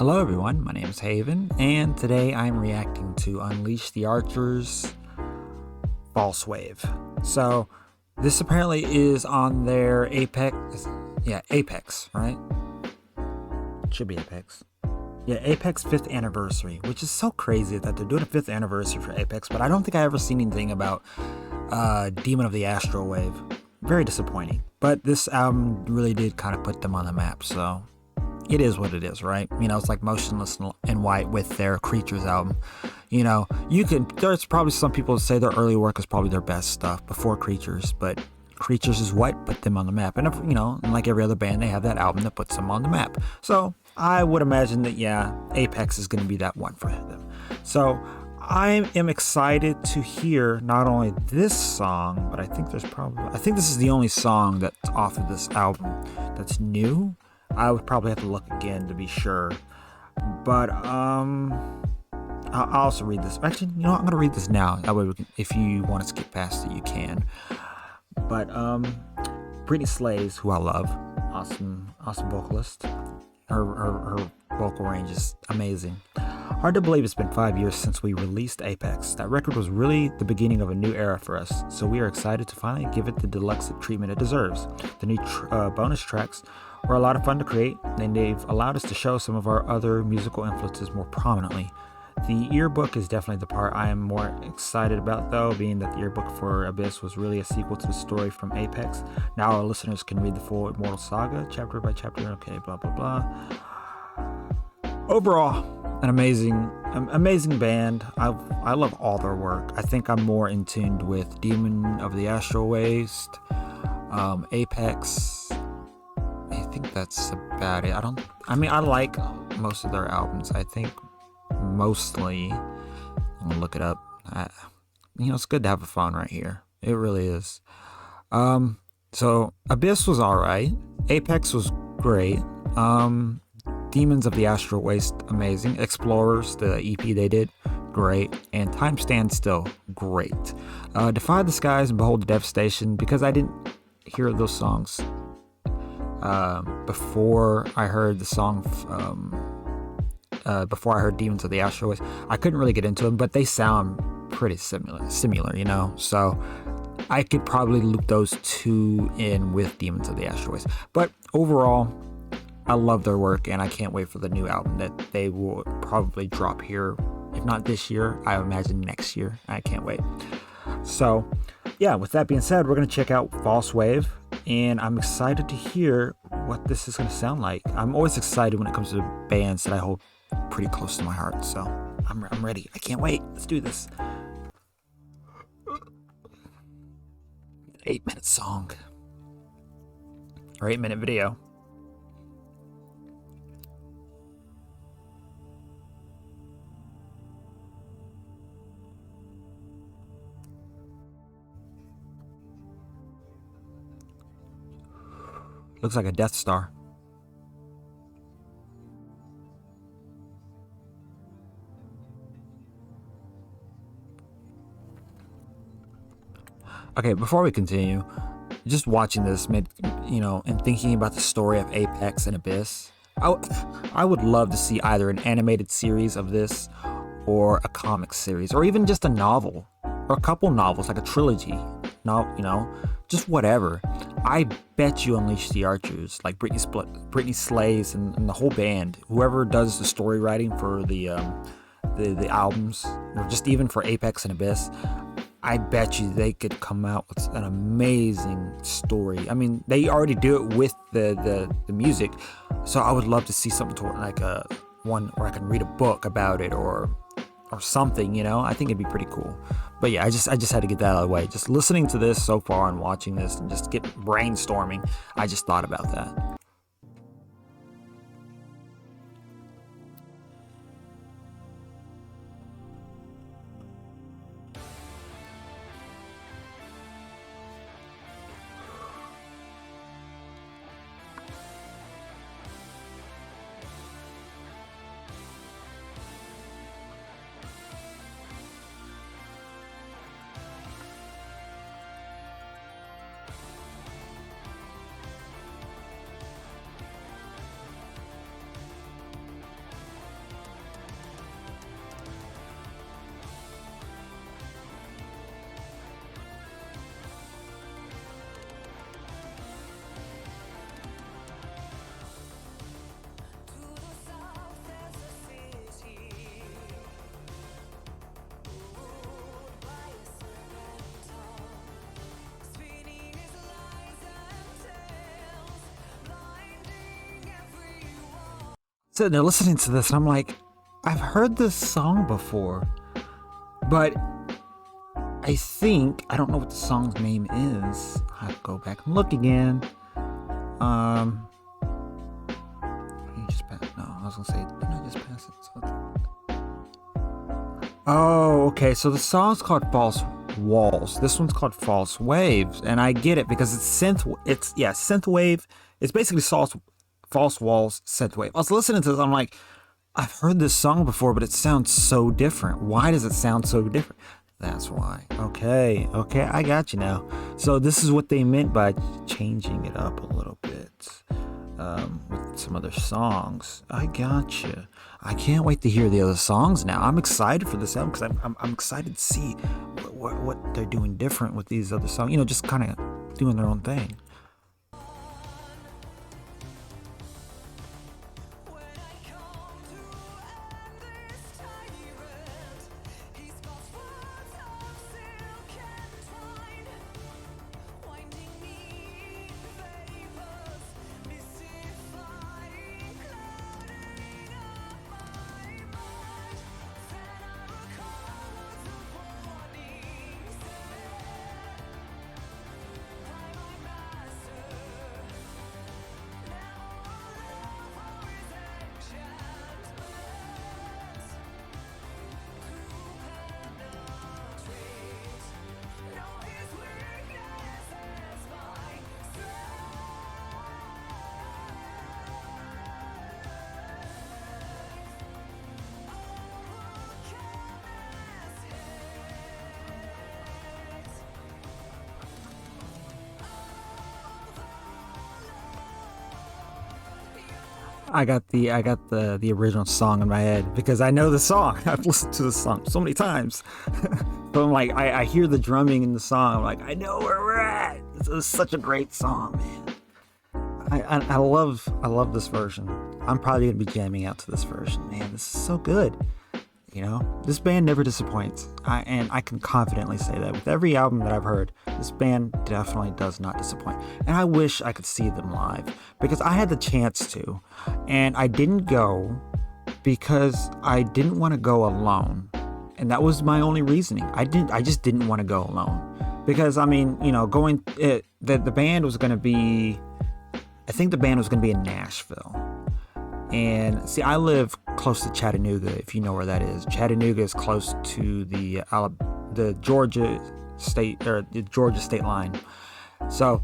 Hello everyone, my name is Haven, and today I'm reacting to Unleash the Archers Falsewave. So, this apparently is on their Apex, Apex, right? It should be Apex. Yeah, Apex 5th anniversary, which is so crazy that they're doing a 5th anniversary for Apex, but I don't think I ever seen anything about Demon of the Astral Wave. Very disappointing. But this album really did kind of put them on the map, so it is what it is, right? You know, it's like Motionless in White with their Creatures album. You know, there's probably some people that say their early work is probably their best stuff before Creatures, but Creatures is what put them on the map. And, like every other band, they have that album that puts them on the map. So I would imagine that, Apex is going to be that one for them. So I am excited to hear not only this song, but I think this is the only song that's off of this album that's new. I would probably have to look again to be sure. But I'll also read this. Actually, I'm going to read this now. That way, if you want to skip past it, you can. But Brittany Slays, who I love, awesome vocalist. Her vocal range is amazing. Hard to believe it's been 5 years since we released Apex. That record was really the beginning of a new era for us, so we are excited to finally give it the deluxe treatment it deserves. The new bonus tracks were a lot of fun to create, and they've allowed us to show some of our other musical influences more prominently. The yearbook is definitely the part I am more excited about, though, being that the yearbook for Abyss was really a sequel to the story from Apex. Now our listeners can read the full Immortal Saga, chapter by chapter, okay, blah, blah, blah. Overall, an amazing band. I love all their work. I think I'm more in tune with Demon of the Astral Waste, Apex. I think that's about it. I like most of their albums. I think mostly, I'm gonna look it up. It's good to have a phone right here. It really is. So Abyss was alright. Apex was great. Demons of the Astral Waste, amazing. Explorers, the EP they did, great. And Time Stand Still, great. Defy the Skies and Behold the Devastation, because I didn't hear those songs before I heard the song, before I heard Demons of the Astral Waste. I couldn't really get into them, but they sound pretty similar, so I could probably loop those two in with Demons of the Astral Waste. But overall, I love their work, and I can't wait for the new album that they will probably drop here. If not this year, I imagine next year. I can't wait. So, with that being said, we're going to check out Falsewave, and I'm excited to hear what this is going to sound like. I'm always excited when it comes to bands that I hold pretty close to my heart, so I'm ready. I can't wait. Let's do this. 8-minute song. Or 8-minute video. Looks like a Death Star. Okay, before we continue, just watching this made, and thinking about the story of Apex and Abyss, I would love to see either an animated series of this or a comic series, or even just a novel or a couple novels, like a trilogy. Just whatever. I bet you Unleash the Archers, like Brittany Slays and the whole band, whoever does the story writing for the albums, or just even for Apex and Abyss, I bet you they could come out with an amazing story. I mean, they already do it with the music, so I would love to see something like one where I can read a book about it or something. I think it'd be pretty cool. But I just had to get that out of the way. Just listening to this so far and watching this and just get brainstorming, I just thought about that. sitting there listening to this, and I'm like, I've heard this song before, but I don't know what the song's name is. I have to go back and look again. You just pass. No, I was gonna say, didn't I just pass it? Oh, okay. So the song's called False Walls. This one's called False Waves, and I get it because it's synthwave. It's basically False Walls synthwave. I was listening to this. I'm like, I've heard this song before, but it sounds so different. Why does it sound so different? That's why. Okay, I got you now. So this is what they meant by changing it up a little bit with some other songs. I got you. I can't wait to hear the other songs now. I'm excited for this album because I'm excited to see what they're doing different with these other songs. You know, just kind of doing their own thing. I got the original song in my head because I know the song. I've listened to the song so many times. So I'm like, I hear the drumming in the song. I'm like, I know where we're at. It's such a great song, man. I love this version. I'm probably gonna be jamming out to this version. Man, this is so good. You know, this band never disappoints. And I can confidently say that with every album that I've heard, this band definitely does not disappoint. And I wish I could see them live because I had the chance to, and I didn't go because I didn't want to go alone. And that was my only reasoning. I just didn't want to go alone because, I mean, you know, the band was going to be, I think the band was going to be in Nashville. And see, I live close to Chattanooga, if you know where that is. Chattanooga is close to the Georgia state line. So,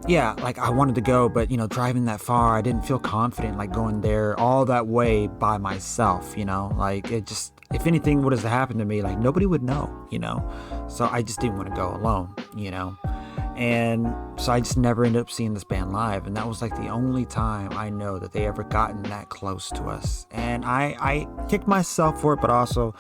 yeah, like I wanted to go, but you know, driving that far, I didn't feel confident like going there all that way by myself, you know, like it just, if anything would have happened to me, like nobody would know, you know, so I just didn't want to go alone, you know. And so I just never ended up seeing this band live, and that was like the only time I know that they ever gotten that close to us. And I kicked myself for it, but also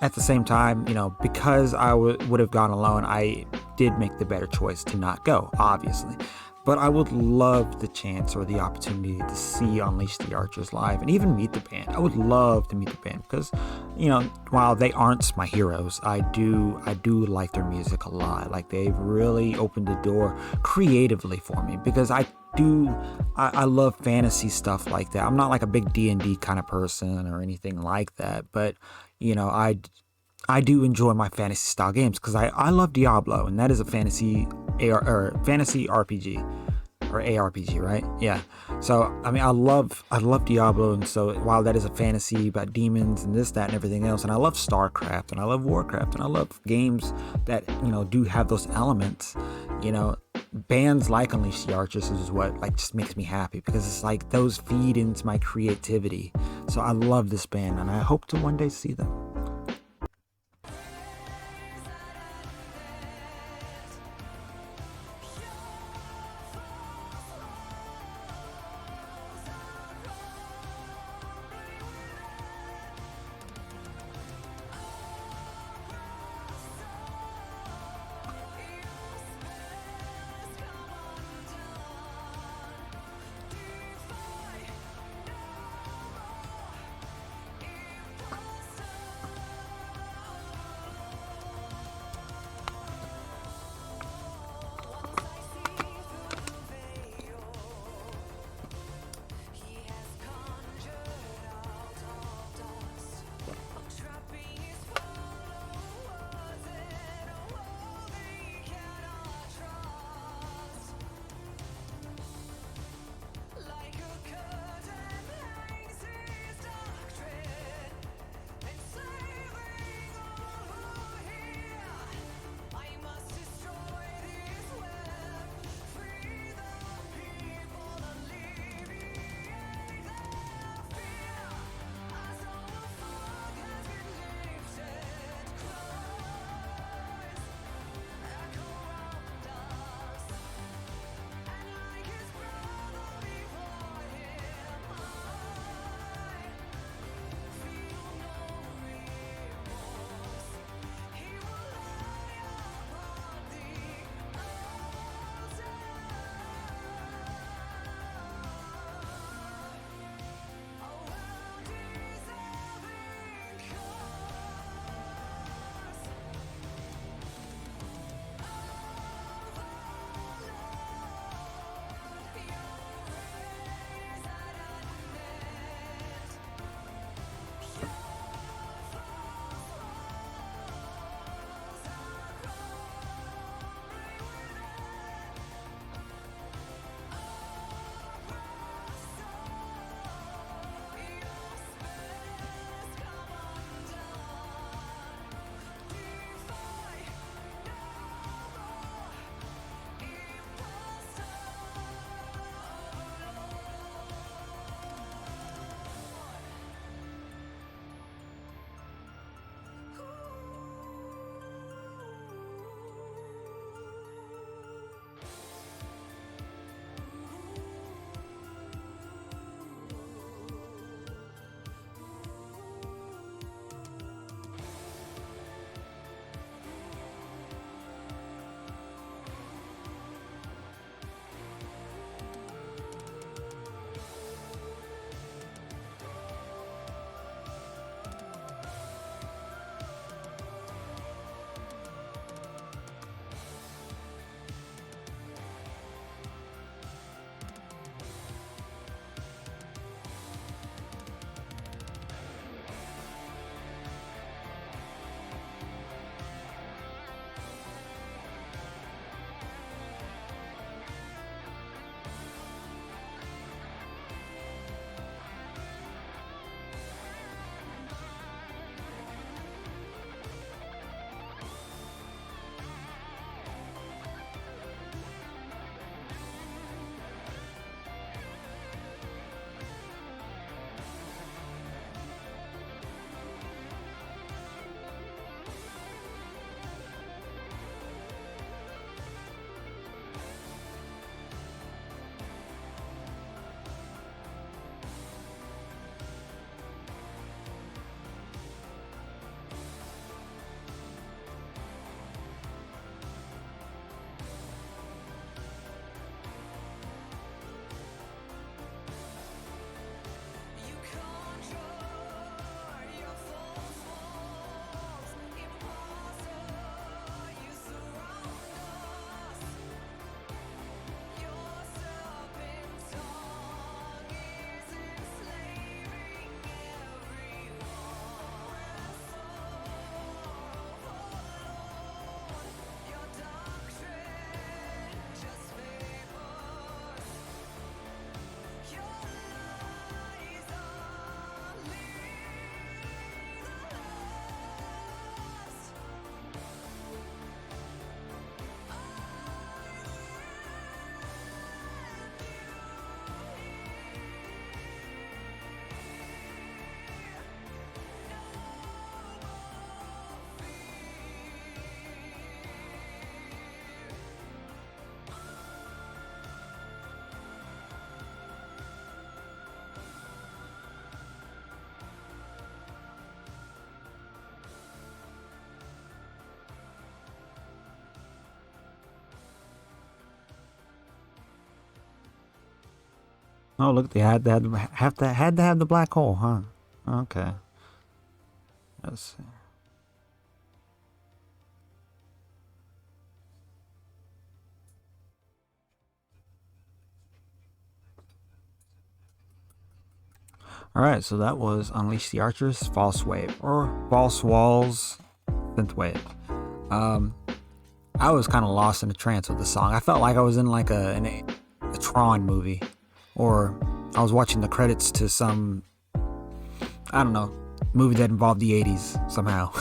at the same time, you know, because I would have gone alone, I did make the better choice to not go, obviously. But I would love the chance or the opportunity to see Unleash the Archers live and even meet the band. I would love to meet the band because, you know, while they aren't my heroes, I do like their music a lot. Like they've really opened the door creatively for me because I love fantasy stuff like that. I'm not like a big D&D kind of person or anything like that, but you know, I do enjoy my fantasy style games because I love Diablo, and that is a fantasy RPG or ARPG, right? Yeah. So I mean, I love Diablo, and so while that is a fantasy about demons and this, that, and everything else, and I love StarCraft and I love Warcraft and I love games that, you know, do have those elements, you know. Bands like Unleash the Archers is what like just makes me happy because it's like those feed into my creativity. So I love this band, and I hope to one day see them. Oh, look, they had to have the black hole, huh? Okay. Let's see. Alright, so that was Unleash the Archers, Falsewave, or False Walls, Synthwave. I was kind of lost in a trance with the song. I felt like I was in like a Tron movie, or I was watching the credits to some, I don't know, movie that involved the 80s somehow.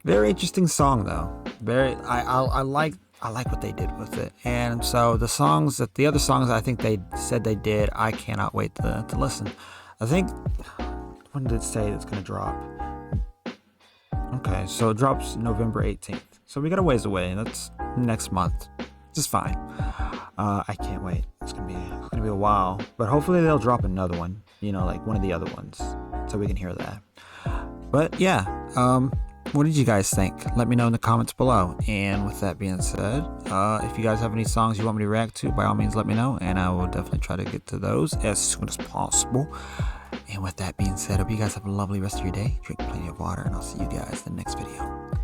Very interesting song though. I like what they did with it. And so the other songs I think they said they did, I cannot wait to listen. I think, when did it say it's gonna drop? Okay, so it drops November 18th. So we got a ways away. That's next month. Just fine. I can't wait. It's gonna be a while. But hopefully they'll drop another one. Like one of the other ones, so we can hear that. But yeah, what did you guys think? Let me know in the comments below. And with that being said, if you guys have any songs you want me to react to, by all means let me know, and I will definitely try to get to those as soon as possible. And with that being said, I hope you guys have a lovely rest of your day. Drink plenty of water, and I'll see you guys in the next video.